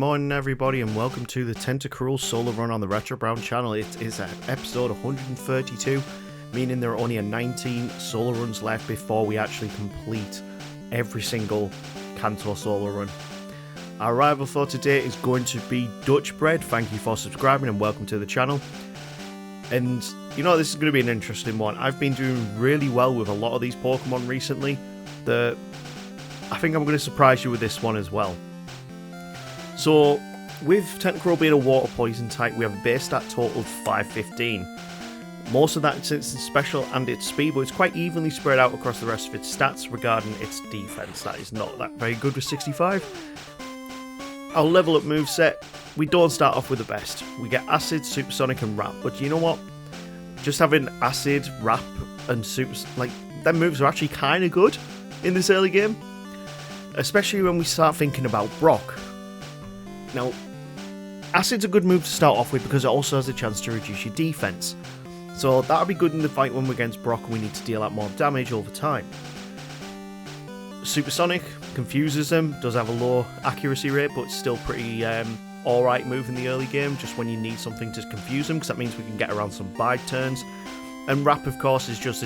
morning everybody and welcome to the Tentacruel Solo Run on the RetroBrown channel. It is at episode 132, meaning there are only 19 solo runs left before we actually complete every single Kanto solo run. Our rival for today is going to be Dutch Bread. Thank you for subscribing and welcome to the channel. And you know, this is going to be an interesting one. I've been doing really well with a lot of these Pokemon recently. I think I'm going to surprise you with this one as well. So, with Tentacruel being a water poison type, we have a base stat total of 515. Most of that is its special and its speed, but it's quite evenly spread out across the rest of its stats regarding its defense. That is not that very good with 65. Our level up moveset, we don't start off with the best. We get Acid, Supersonic and Wrap, but you know what? Just having Acid, Wrap and Super, like, them moves are actually kind of good in this early game. Especially when we start thinking about Brock. Now, Acid's a good move to start off with because it also has a chance to reduce your defense. So that'll be good in the fight when we're against Brock and we need to deal out more damage over time. Supersonic confuses them, does have a low accuracy rate, but it's still pretty alright move in the early game, just when you need something to confuse them, because that means we can get around some bide turns. And Wrap, of course, is just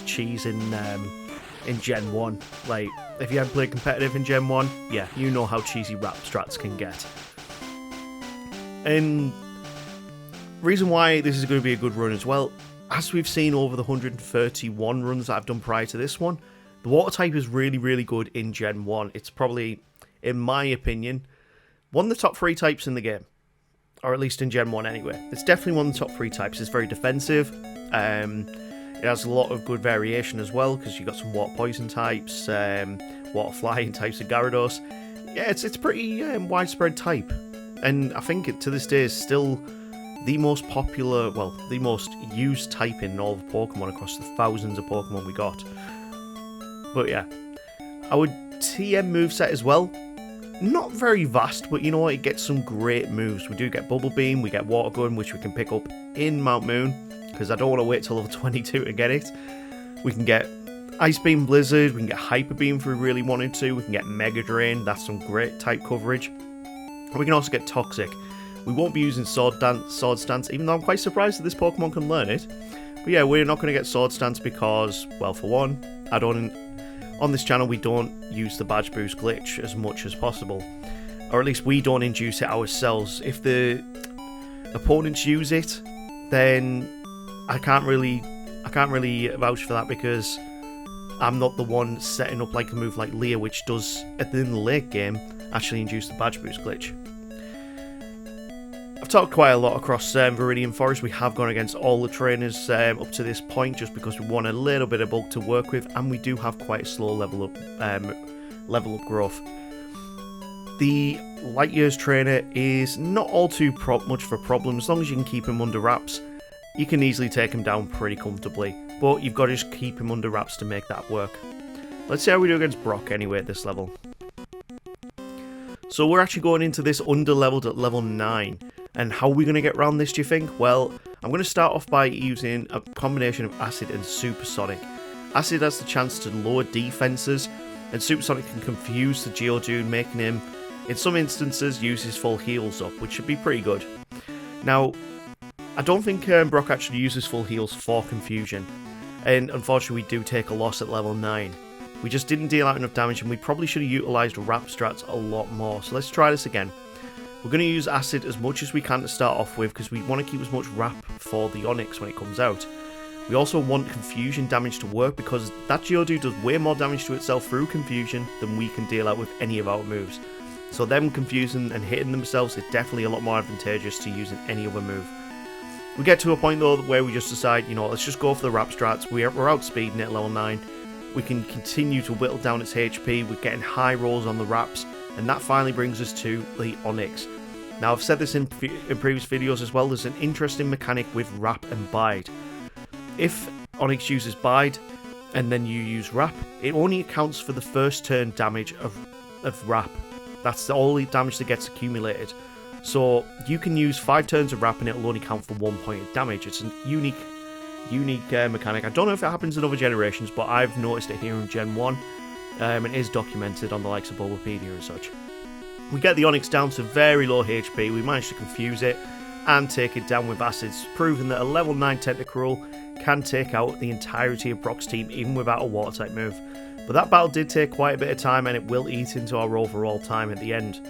cheese in Gen 1. Like, if you haven't played competitive in Gen 1, yeah, you know how cheesy Wrap strats can get. And reason why this is going to be a good run as well, as we've seen over the 131 runs that I've done prior to this one, the water type is really, really good in Gen 1. It's probably, in my opinion, one of the top 3 types in the game. Or at least in Gen 1 anyway. It's definitely one of the top 3 types. It's very defensive. It has a lot of good variation as well, because you've got some water poison types, water flying types of Gyarados. Yeah, it's a pretty widespread type. And I think it, to this day, is still the most popular, well, the most used type in all of Pokemon across the thousands of Pokemon we got. But yeah, our TM moveset as well, not very vast, but you know what, it gets some great moves. We do get Bubble Beam, we get Water Gun, which we can pick up in Mount Moon, because I don't want to wait till level 22 to get it. We can get Ice Beam Blizzard, we can get Hyper Beam if we really wanted to, we can get Mega Drain, that's some great type coverage. And we can also get Toxic. We won't be using Sword Stance, even though I'm quite surprised that this Pokemon can learn it. But yeah, we're not going to get Sword Stance because, well, for one, on this channel we don't use the Badge Boost glitch as much as possible. Or at least we don't induce it ourselves. If the opponents use it, then I can't really vouch for that, because I'm not the one setting up like a move like Leah, which does, in the late game, actually induce the Badge Boost glitch. I've talked quite a lot across Viridian Forest. We have gone against all the trainers up to this point, just because we want a little bit of bulk to work with, and we do have quite a slow level up growth. The Light Years trainer is not all too much for problems. As long as you can keep him under wraps, you can easily take him down pretty comfortably. But you've got to just keep him under wraps to make that work. Let's see how we do against Brock anyway at this level. So we're actually going into this under-leveled at level 9. And how are we going to get around this, do you think? Well, I'm going to start off by using a combination of Acid and Supersonic. Acid has the chance to lower defenses, and Supersonic can confuse the Geodude, making him, in some instances, use his full heals up, which should be pretty good. Now, I don't think Brock actually uses full heals for confusion, and unfortunately we do take a loss at level 9. We just didn't deal out enough damage, and we probably should have utilised Wrap strats a lot more. So let's try this again. We're going to use Acid as much as we can to start off with, because we want to keep as much Wrap for the Onix when it comes out. We also want Confusion damage to work, because that Geodude does way more damage to itself through Confusion than we can deal out with any of our moves. So them confusing and hitting themselves is definitely a lot more advantageous to using any other move. We get to a point though where we just decide, you know, let's just go for the Wrap strats. We're outspeeding it at level 9. We can continue to whittle down its HP. We're getting high rolls on the Wraps. And that finally brings us to the Onix. Now, I've said this in previous videos as well, there's an interesting mechanic with Wrap and Bide. If Onix uses Bide, and then you use Wrap, it only accounts for the first turn damage of Wrap. That's the only damage that gets accumulated. So, you can use 5 turns of Wrap and it'll only count for 1 point of damage. It's a unique mechanic. I don't know if it happens in other generations, but I've noticed it here in Gen 1. It is documented on the likes of Bulbapedia and such. We get the Onyx down to very low HP, we manage to confuse it and take it down with acids, proving that a level 9 Tentacruel can take out the entirety of Brock's team even without a water type move. But that battle did take quite a bit of time and it will eat into our overall time at the end.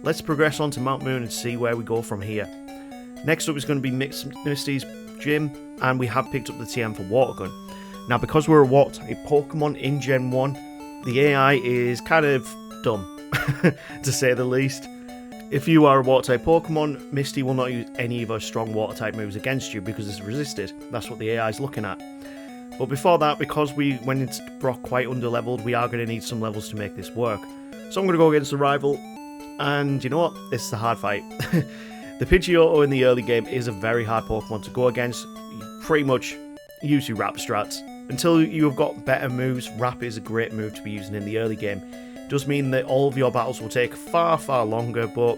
Let's progress on to Mount Moon and see where we go from here. Next up is going to be Misty's gym, and we have picked up the TM for Water Gun. Now because we're a water type Pokemon in Gen 1, the AI is kind of dumb, to say the least. If you are a water type Pokemon, Misty will not use any of our strong water type moves against you because it's resisted. That's what the AI is looking at. But before that, because we went into Brock quite underleveled, we are going to need some levels to make this work. So I'm going to go against the rival, and you know what? It's a hard fight. The Pidgeotto in the early game is a very hard Pokemon to go against. You pretty much use your Rap strats. Until you have got better moves, Rap is a great move to be using in the early game. It does mean that all of your battles will take far, far longer, but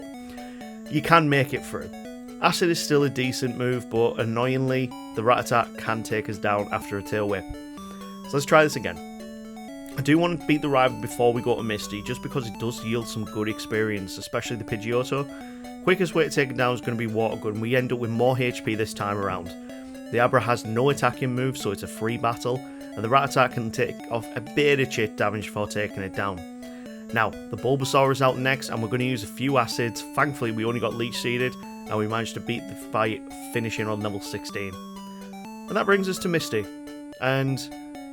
you can make it through. Acid is still a decent move, but annoyingly, the Rattata can take us down after a Tail Whip. So let's try this again. I do want to beat the rival before we go to Misty, just because it does yield some good experience, especially the Pidgeotto. Quickest way to take it down is going to be Water Gun. We end up with more HP this time around. The Abra has no attacking moves, so it's a free battle, and the Rattata can take off a bit of chip damage for taking it down. Now, the Bulbasaur is out next, and we're going to use a few acids. Thankfully, we only got leech seeded, and we managed to beat the fight, finishing on level 16. And that brings us to Misty, and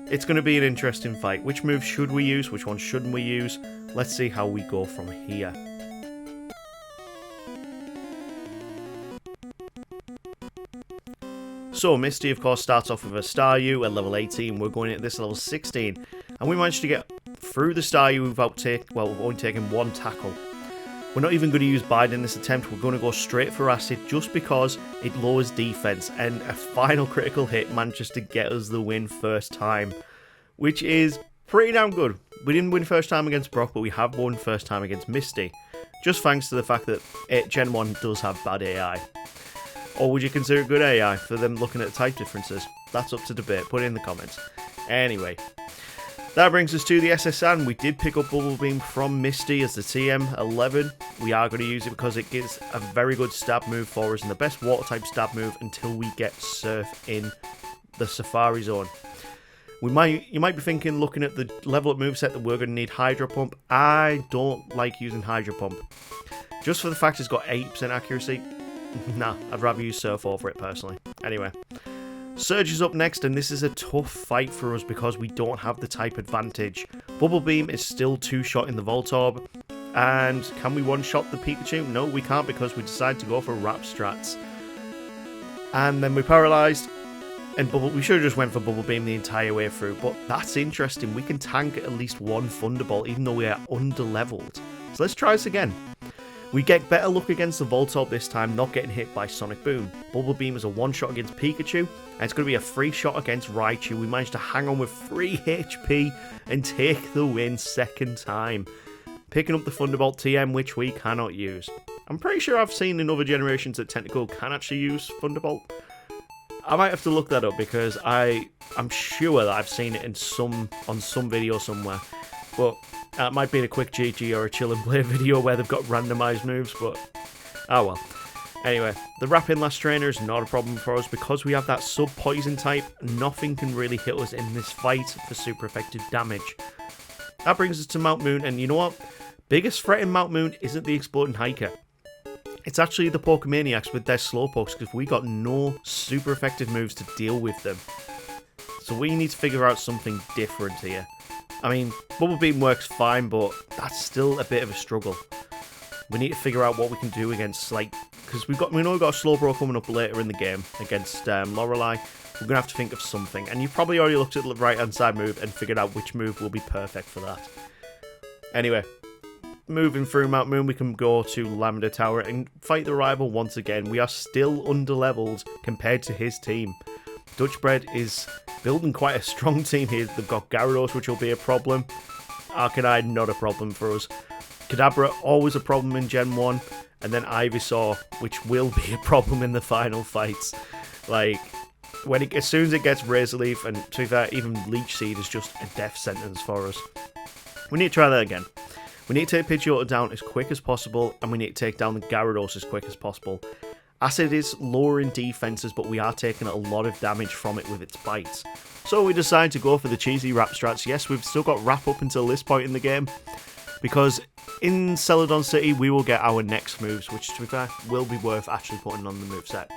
it's going to be an interesting fight. Which move should we use? Which one shouldn't we use? Let's see how we go from here. So Misty, of course, starts off with a Staryu at level 18. We're going at this level 16, and we managed to get through the Staryu without we've only taken one tackle. We're not even going to use Bide in this attempt. We're going to go straight for Acid just because it lowers defense, and a final critical hit manages to get us the win first time, which is pretty damn good. We didn't win first time against Brock, but we have won first time against Misty, just thanks to the fact that Gen 1 does have bad AI. Or would you consider it good AI for them looking at type differences? That's up to debate. Put it in the comments. Anyway, that brings us to the SSN. We did pick up Bubble Beam from Misty as the TM11. We are going to use it because it gives a very good stab move for us and the best water type stab move until we get Surf in the Safari Zone. You might be thinking, looking at the level up moveset, that we're going to need Hydro Pump. I don't like using Hydro Pump. Just for the fact it's got 8% accuracy. Nah, I'd rather use Surf over it personally. Anyway, Surge is up next, and this is a tough fight for us because we don't have the type advantage. Bubble Beam is still 2-shot in the Voltorb, and can we one-shot the Pikachu? No, we can't because we decided to go for Rap strats. And then we're paralysed, and we should have just went for Bubble Beam the entire way through, but that's interesting. We can tank at least one Thunderbolt even though we are under-leveled. So let's try this again. We get better luck against the Voltorb this time, not getting hit by Sonic Boom. Bubble Beam is a one-shot against Pikachu, and it's going to be a free shot against Raichu. We managed to hang on with 3 HP and take the win second time. Picking up the Thunderbolt TM, which we cannot use. I'm pretty sure I've seen in other generations that Tentacruel can actually use Thunderbolt. I might have to look that up because I'm sure that I've seen it on some video somewhere. But it might be in a quick GG or a chill and play video where they've got randomised moves, but oh well. Anyway, the Rapid Last Trainer is not a problem for us because we have that sub-poison type. Nothing can really hit us in this fight for super effective damage. That brings us to Mount Moon, and you know what? Biggest threat in Mount Moon isn't the Exploding Hiker. It's actually the Pokemaniacs with their Slowpokes because we got no super effective moves to deal with them. So we need to figure out something different here. I mean, Bubble Beam works fine, but that's still a bit of a struggle. We need to figure out what we can do against, because we know we've got a Slowbro coming up later in the game against Lorelei. We're going to have to think of something, and you've probably already looked at the right-hand side move and figured out which move will be perfect for that. Anyway, moving through Mount Moon, we can go to Lambda Tower and fight the rival once again. We are still under-leveled compared to his team. Dutch Bread is building quite a strong team here. They've got Gyarados, which will be a problem. Arcanine, not a problem for us. Kadabra, always a problem in Gen 1. And then Ivysaur, which will be a problem in the final fights. As soon as it gets Razor Leaf, and to be fair, even Leech Seed is just a death sentence for us. We need to try that again. We need to take Pidgeotto down as quick as possible, and we need to take down the Gyarados as quick as possible. Acid is lower in defenses, but we are taking a lot of damage from it with its bites. So we decided to go for the cheesy Wrap strats. Yes, we've still got Wrap up until this point in the game, because in Celadon City we will get our next moves, which to be fair will be worth actually putting on the moveset.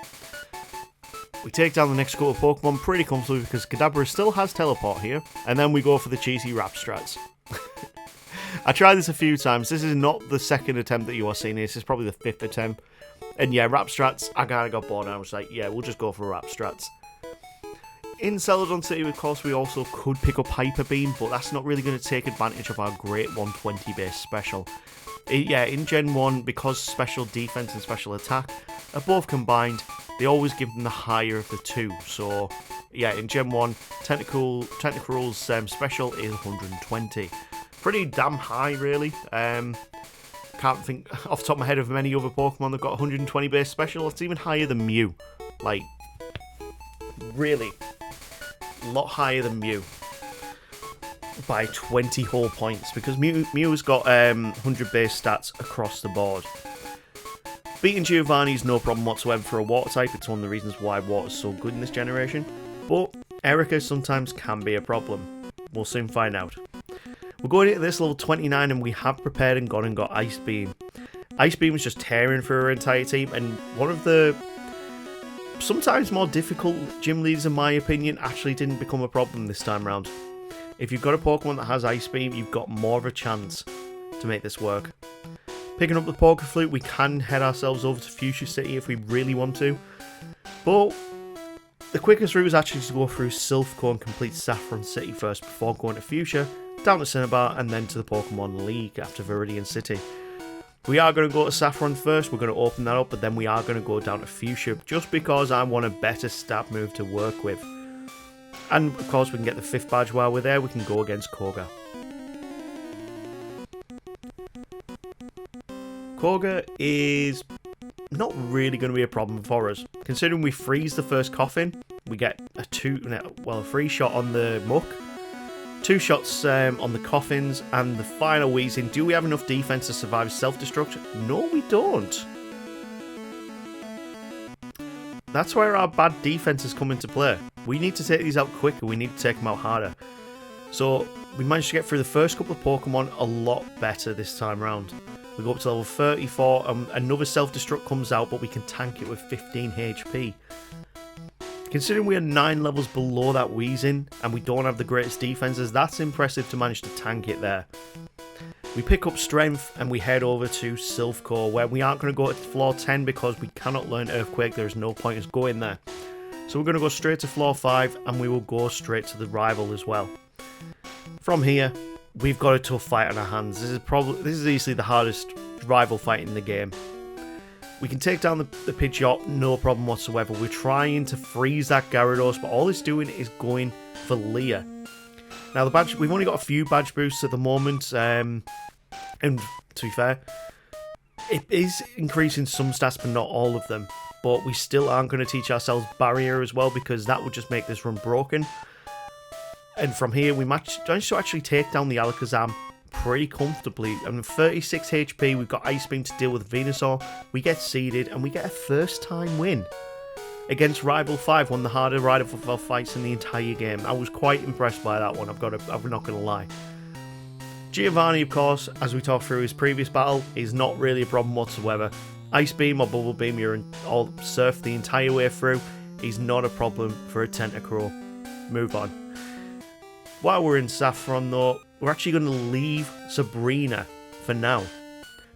We take down the next couple of Pokemon pretty comfortably because Kadabra still has Teleport here, and then we go for the cheesy Wrap strats. I tried this a few times. This is not the second attempt that you are seeing. This is probably the 5th attempt. And yeah, Wrap strats, I kind of got bored and I was like, yeah, we'll just go for Wrap strats. In Celadon City, of course, we also could pick up Hyper Beam, but that's not really going to take advantage of our great 120 base special. Yeah, in Gen 1, because special defense and special attack are both combined, they always give them the higher of the two. So yeah, in Gen 1, Tentacruel's special is 120. Pretty damn high, really. Can't think off the top of my head of many other Pokemon that got 120 base special. It's even higher than Mew. Like, really, a lot higher than Mew by 20 whole points, because Mew's got 100 base stats across the board. Beating Giovanni is no problem whatsoever for a water type. It's one of the reasons why water's so good in this generation. But Erica sometimes can be a problem. We'll soon find out. We're going into this level 29 and we have prepared and gone and got Ice Beam. Ice Beam was just tearing through our entire team, and one of the sometimes more difficult gym leaders in my opinion actually didn't become a problem this time around. If you've got a Pokemon that has Ice Beam, you've got more of a chance to make this work. Picking up the Poké Flute, we can head ourselves over to Fuchsia City if we really want to, but the quickest route is actually to go through Silphco and complete Saffron City first before going to Fuchsia, down to Cinnabar, and then to the Pokemon League after Viridian City. We are going to go to Saffron first, we're going to open that up, but then we are going to go down to Fuchsia, just because I want a better stab move to work with. And of course we can get the 5th badge while we're there, we can go against Koga. Koga is not really going to be a problem for us. Considering we freeze the first Coffin, we get a free shot on the Muck, 2 shots on the Coffins, and the final Weezing. Do we have enough defense to survive self-destruction? No, we don't. That's where our bad defenses come into play. We need to take these out quicker, we need to take them out harder. So we managed to get through the first couple of Pokemon a lot better this time around. We go up to level 34, and another self-destruct comes out, but we can tank it with 15 HP. Considering we are 9 levels below that Weezing, and we don't have the greatest defenses, that's impressive to manage to tank it there. We pick up Strength, and we head over to Silphco, where we aren't going to go to floor 10 because we cannot learn Earthquake, there is no point in us going there. So we're going to go straight to floor 5, and we will go straight to the rival as well. From here, we've got a tough fight on our hands. This is easily the hardest rival fight in the game. We can take down the Pidgeot, no problem whatsoever. We're trying to freeze that Gyarados, but all it's doing is going for Leer. Now the badge, we've only got a few badge boosts at the moment, and to be fair, it is increasing some stats, but not all of them. But we still aren't going to teach ourselves Barrier as well, because that would just make this run broken. And from here, we managed to actually take down the Alakazam pretty comfortably. And 36 HP, we've got Ice Beam to deal with Venusaur. We get seeded, and we get a first-time win against Rival 5, one of the harder Rival fights in the entire game. I was quite impressed by that one, I'm not going to lie. Giovanni, of course, as we talked through his previous battle, is not really a problem whatsoever. Ice Beam or Bubble Beam, you're all surf the entire way through. He's not a problem for a Tentacruel. Move on. While we're in Saffron though, we're actually going to leave Sabrina for now.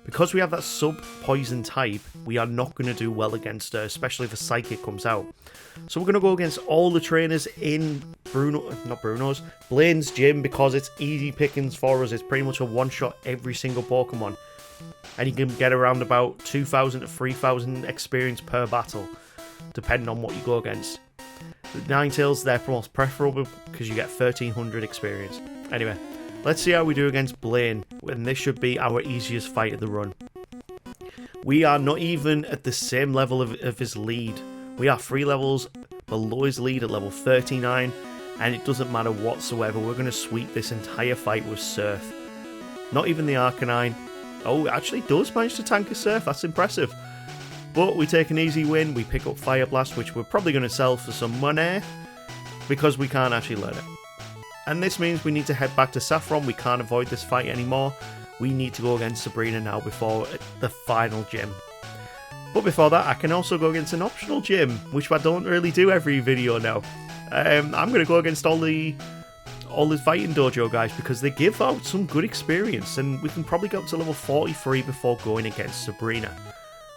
Because we have that sub-poison type, we are not going to do well against her, especially if a Psychic comes out. So we're going to go against all the trainers in Blaine's gym, because it's easy pickings for us. It's pretty much a one-shot every single Pokemon. And you can get around about 2,000 to 3,000 experience per battle, depending on what you go against. The Ninetales, they're most preferable because you get 1,300 experience. Anyway, let's see how we do against Blaine, and this should be our easiest fight of the run. We are not even at the same level of his lead. We are 3 levels below his lead at level 39, and it doesn't matter whatsoever. We're going to sweep this entire fight with Surf. Not even the Arcanine. Oh, it actually does manage to tank a Surf. That's impressive. But we take an easy win. We pick up Fire Blast, which we're probably going to sell for some money because we can't actually learn it. And this means we need to head back to Saffron. We can't avoid this fight anymore. We need to go against Sabrina now before the final gym. But before that, I can also go against an optional gym, which I don't really do every video now. I'm going to go against all the fighting dojo guys because they give out some good experience, and we can probably go up to level 43 before going against Sabrina.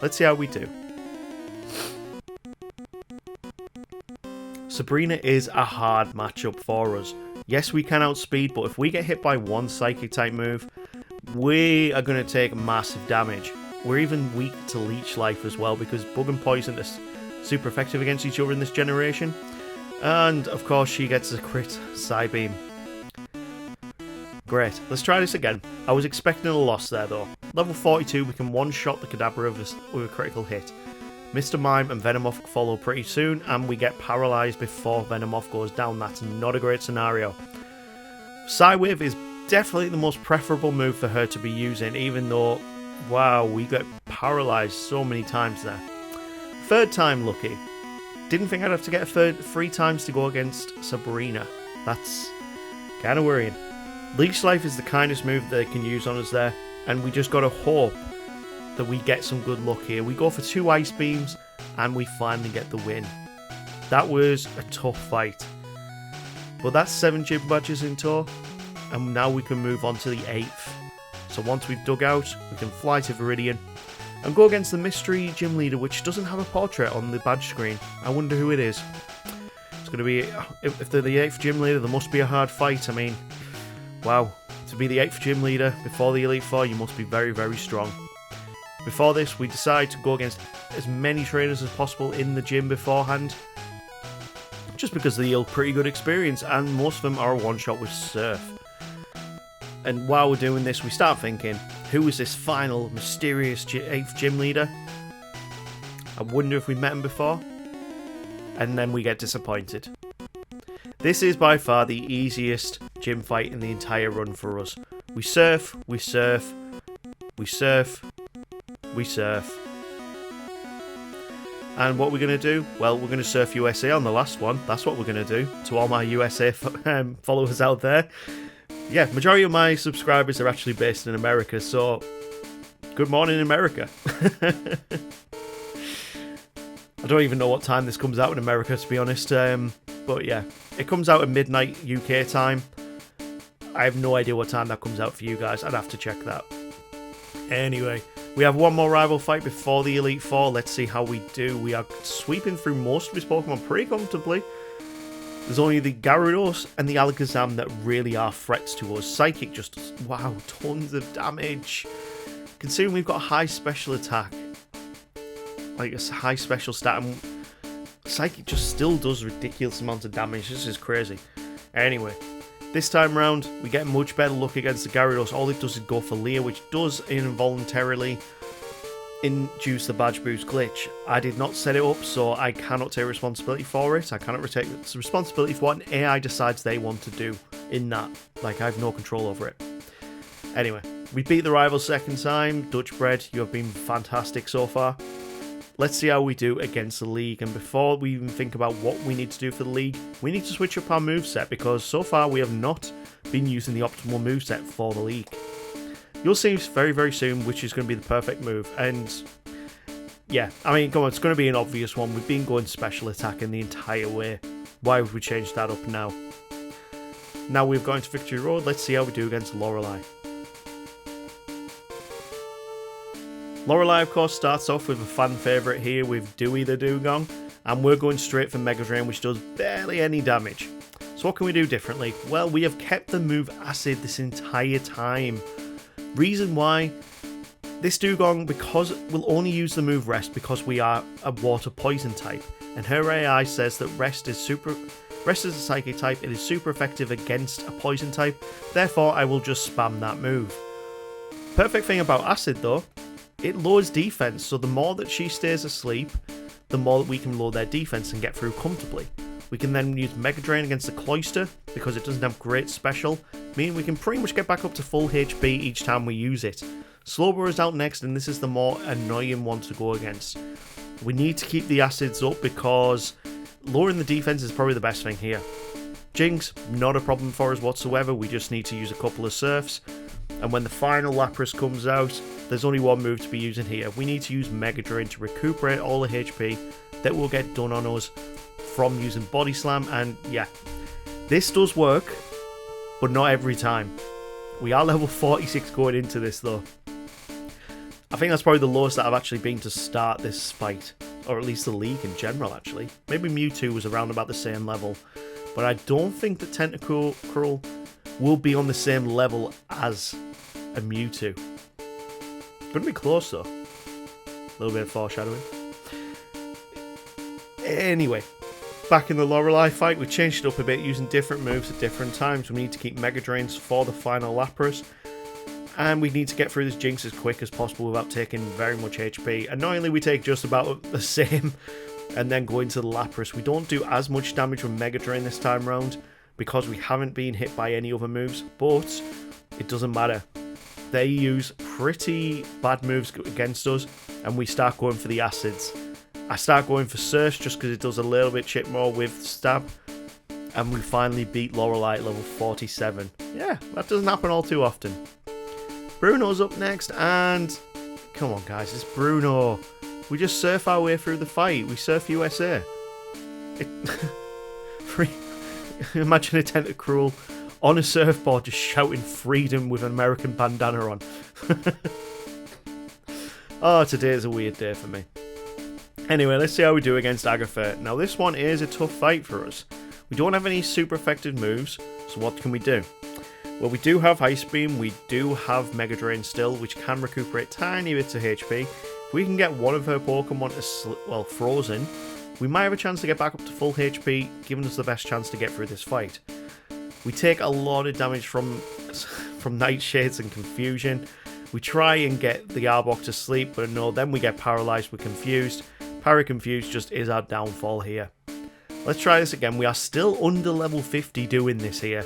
Let's see how we do. Sabrina is a hard matchup for us. Yes, we can outspeed, but if we get hit by one Psychic type move, we are going to take massive damage. We're even weak to Leech Life as well because Bug and Poison are super effective against each other in this generation. And of course she gets a crit Psybeam. Great, let's try this again. I was expecting a loss there though. Level 42, we can one-shot the Kadabra with a critical hit. Mr. Mime and Venomoth follow pretty soon, and we get paralysed before Venomoth goes down. That's not a great scenario. Psywave is definitely the most preferable move for her to be using, even though, wow, we get paralysed so many times there. Third time lucky. Didn't think I'd have to get a third 3 times to go against Sabrina. That's kind of worrying. Leech Life is the kindest move they can use on us there, and we just gotta hope that we get some good luck here. We go for 2 Ice Beams, and we finally get the win. That was a tough fight. But that's 7 gym badges in tow, and now we can move on to the 8th. So once we've dug out, we can fly to Viridian and go against the mystery gym leader, which doesn't have a portrait on the badge screen. I wonder who it is. It's going to be, if they're the 8th gym leader, there must be a hard fight. I mean, wow, to be the 8th gym leader before the Elite Four, you must be very, very strong. Before this, we decide to go against as many trainers as possible in the gym beforehand, just because they yield pretty good experience, and most of them are a one-shot with Surf. And while we're doing this, we start thinking, who is this final mysterious 8th gym leader? I wonder if we met him before. And then we get disappointed. This is by far the easiest gym fight in the entire run for us. We surf, we surf, we surf, we surf. And what we're going to do? Well, we're going to surf USA on the last one. That's what we're going to do. To all my USA followers out there. Yeah, majority of my subscribers are actually based in America, so good morning, America. I don't even know what time this comes out in America, to be honest. But yeah, it comes out at midnight UK time. I have no idea what time that comes out for you guys. I'd have to check that. Anyway, we have one more rival fight before the Elite Four. Let's see how we do. We are sweeping through most of his Pokemon pretty comfortably. There's only the Gyarados and the Alakazam that really are threats to us. Psychic just does, wow, tons of damage. Considering we've got a high special attack, like a high special stat, and Psychic just still does ridiculous amounts of damage. This is crazy. Anyway, this time around, we get much better luck against the Gyarados. All it does is go for Leer, which does involuntarily induce the badge boost glitch. I did not set it up, so I cannot take responsibility for it. I cannot take responsibility for what an AI decides they want to do in that. Like, I have no control over it. Anyway, we beat the rival second time. Dutch Bread, you have been fantastic so far. Let's see how we do against the league. And before we even think about what we need to do for the league, we need to switch up our moveset, because so far we have not been using the optimal moveset for the league. You'll see very, very soon which is going to be the perfect move. And yeah, I mean, come on, it's going to be an obvious one. We've been going special attacking the entire way. Why would we change that up now? Now we've gone to Victory Road. Let's see how we do against Lorelei. Lorelei, of course, starts off with a fan favourite here with Dewey the Dugong, and we're going straight for Mega Drain, which does barely any damage. So what can we do differently? Well, we have kept the move Acid this entire time. Reason why, this Dugong, because we'll only use the move Rest because we are a Water Poison type, and her AI says that Rest is a Psychic type, it is super effective against a Poison type, therefore I will just spam that move. Perfect thing about Acid though, it lowers defense, so the more that she stays asleep, the more that we can lower their defense and get through comfortably. We can then use Mega Drain against the Cloyster because it doesn't have great special, meaning we can pretty much get back up to full HP each time we use it. Slowbro is out next, and this is the more annoying one to go against. We need to keep the acids up because lowering the defense is probably the best thing here. Jinx, not a problem for us whatsoever, we just need to use a couple of surfs. And when the final Lapras comes out, there's only one move to be using here. We need to use Mega Drain to recuperate all the HP that will get done on us from using Body Slam. And yeah, this does work, but not every time. We are level 46 going into this though. I think that's probably the lowest that I've actually been to start this fight, or at least the league in general actually. Maybe Mewtwo was around about the same level, but I don't think that Tentacruel will be on the same level as a Mewtwo. Gonna be close though. A little bit of foreshadowing. Anyway, back in the Lorelei fight, we changed it up a bit using different moves at different times. We need to keep Mega Drains for the final Lapras, and we need to get through this Jinx as quick as possible without taking very much HP. Annoyingly, we take just about the same and then go into the Lapras. We don't do as much damage with Mega Drain this time round because we haven't been hit by any other moves, but it doesn't matter. They use pretty bad moves against us, and we start going for the acids. I start going for Surf just because it does a little bit chip more with Stab, and we finally beat Lorelei at level 47. Yeah, that doesn't happen all too often. Bruno's up next, and come on guys, it's Bruno. We just surf our way through the fight. We surf USA. Imagine a Tentacruel on a surfboard just shouting freedom with an American bandana on. Oh, today is a weird day for me. Anyway, let's see how we do against Agatha. Now this one is a tough fight for us. We don't have any super effective moves, so what can we do? Well, we do have Ice Beam, we do have Mega Drain still, which can recuperate tiny bits of HP. If we can get one of her Pokemon frozen, we might have a chance to get back up to full HP, giving us the best chance to get through this fight. We take a lot of damage from Nightshades and Confusion. We try and get the Arbok to sleep, but no, then we get paralyzed with Confused. Para-Confused just is our downfall here. Let's try this again. We are still under level 50 doing this here.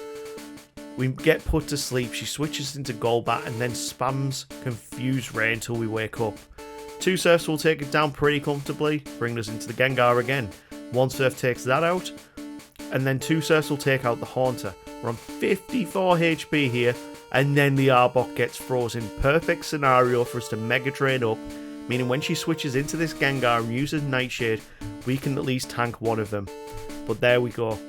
We get put to sleep, she switches into Golbat and then spams Confused Ray until we wake up. 2 Surfs will take it down pretty comfortably, bringing us into the Gengar again. 1 Surf takes that out, and then 2 Surfs will take out the Haunter. We're on 54 HP here, and then the Arbok gets frozen. Perfect scenario for us to Mega Drain up, meaning when she switches into this Gengar and uses Nightshade, we can at least tank one of them. But there we go.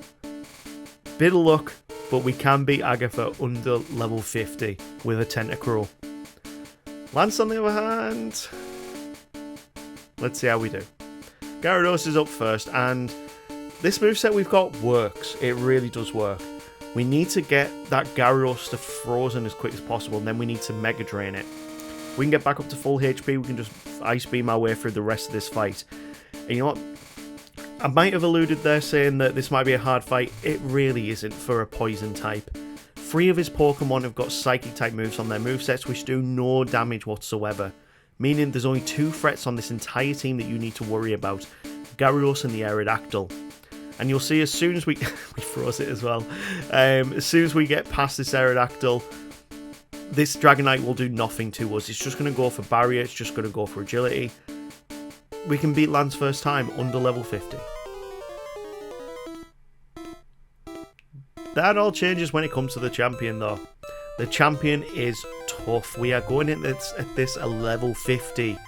Bit of luck, but we can beat Agatha under level 50 with a Tentacruel. Lance, on the other hand, let's see how we do. Gyarados is up first, and this moveset we've got works. It really does work. We need to get that Gyarados to frozen as quick as possible, and then we need to Mega Drain it. If we can get back up to full HP, we can just Ice Beam our way through the rest of this fight. And you know what? I might have alluded there saying that this might be a hard fight. It really isn't for a Poison type. 3 of his Pokemon have got Psychic type moves on their movesets which do no damage whatsoever. Meaning there's only 2 threats on this entire team that you need to worry about. Gyarados and the Aerodactyl. And you'll see as soon as we froze it as well. As soon as we get past this Aerodactyl, this Dragonite will do nothing to us. It's just going to go for Barrier, it's just going to go for Agility. We can beat Lance first time under level 50. That all changes when it comes to the champion though. The champion is tough. We are going in at this at level 50.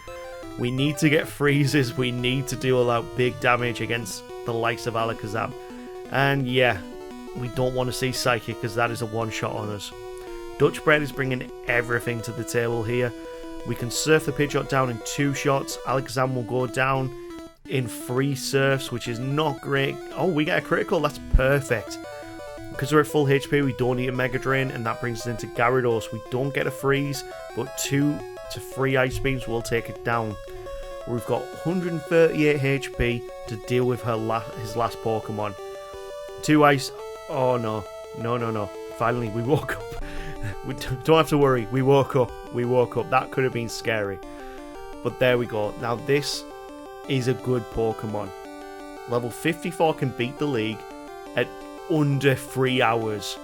We need to get freezes. We need to deal out big damage against the likes of Alakazam. And yeah, we don't want to see Psychic because that is a one-shot on us. Dutch Bread is bringing everything to the table here. We can surf the Pidgeot down in 2 shots. Alakazam will go down in 3 surfs, which is not great. Oh, we get a critical. That's perfect. Because we're at full HP, we don't need a Mega Drain, and that brings us into Gyarados. We don't get a freeze, but 2 to 3 Ice Beams will take it down. We've got 138 HP to deal with his last Pokemon. 2 Ice... Oh, no. No. Finally, we woke up. We don't have to worry. We woke up. That could have been scary. But there we go. Now, this is a good Pokemon. Level 54 can beat the league at under 3 hours.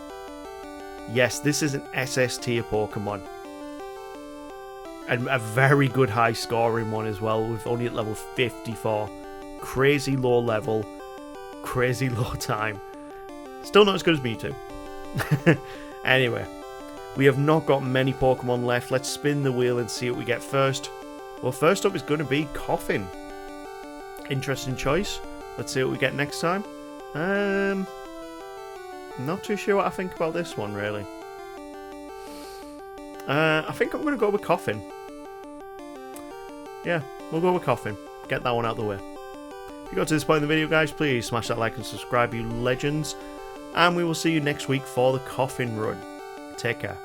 Yes, this is an SS tier Pokemon. And a very good high scoring one as well, with only at level 54. Crazy low level, crazy low time. Still not as good as Mewtwo. Anyway, we have not got many Pokemon left. Let's spin the wheel and see what we get first. Well, first up is going to be Coffin. Interesting choice. Let's see what we get next time. Not too sure what I think about this one, really. I think I'm going to go with Coffin. Yeah, we'll go with Coffin. Get that one out of the way. If you got to this point in the video, guys, please smash that like and subscribe, you legends. And we will see you next week for the Coffin run. Take care.